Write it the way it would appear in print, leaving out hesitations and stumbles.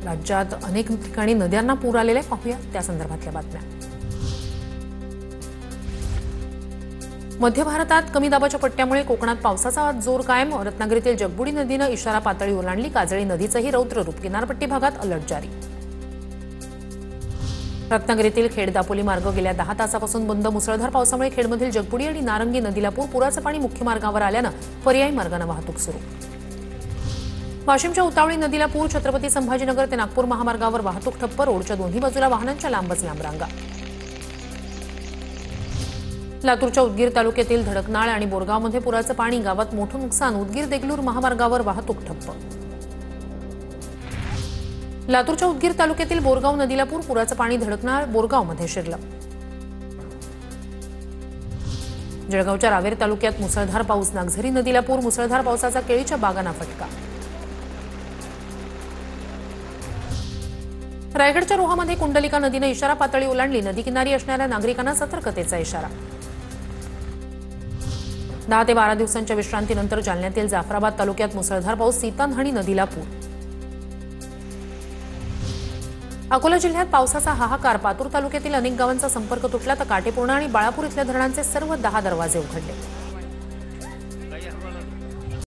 राज्यात अनेक ठिकाणी नद्यांना पूर आलेले पाहूया त्या संदर्भातल्या बातम्या। मध्य भारतात कमी दाबाच्या पट्ट्यामुळे कोकणात पावसाचा जोर कायम। रत्नागिरीतील जगबुडी नदीने इशारा पातळी ओलांडली। काजळी नदीचंही रौद्र रूप। किनारपट्टी भागात अलर्ट जारी। रत्नागिरीतील खेड दापोली मार्ग गेल्या 10 तासापासून बंद। मुसळधार पावसामुळे खेडमधील जगबुडी आणि नारंगी नदीला पूर। पुराचं पाणी मुख्य मार्गावर आल्यानं पर्यायी मार्गाने वाहतूक सुरू। वाशिमच्या उतावळी नदीला पूर। छत्रपती संभाजीनगर ते नागपूर महामार्गावर वाहतूक ठप्प। रोडच्या दोन्ही बाजूला वाहनांच्या लांबच लांब रांगा। लातूरच्या उदगीर तालुक्यातील धडकनाळ आणि बोरगावमध्ये पुराचं पाणी। गावात मोठं नुकसान। उदगीर देगलूर महामार्गावर वाहतूक ठप्प। लातूरच्या उदगीर तालुक्यातील बोरगाव नदीला पूर। पुराचं पाणी धडकनाळ बोरगावमध्ये शिरलं। जळगावच्या रावेर तालुक्यात मुसळधार पाऊस। नागझरी नदीला पूर। मुसळधार पावसाचा केळीच्या बागांना फटका। रायगडच्या रोहामध्ये कुंडलिका नदीने इशारा पातळी ओलांडली। नदीकिनारी असणाऱ्या नागरिकांना सतर्कतेचा इशारा। 10 ते 12 दिवसांच्या विश्रांतीनंतर जालन्यातील जाफराबाद तालुक्यात मुसळधार पाऊस। सीतानहणी नदीला पूर। अकोला जिल्ह्यात पावसाचा हाहाकार। पातूर तालुक्यातील अनेक गावांचा संपर्क तुटला तर काटेपूर्णा आणि बाळापूर इथल्या धरणांचे सर्व 10 दरवाजे उघडले।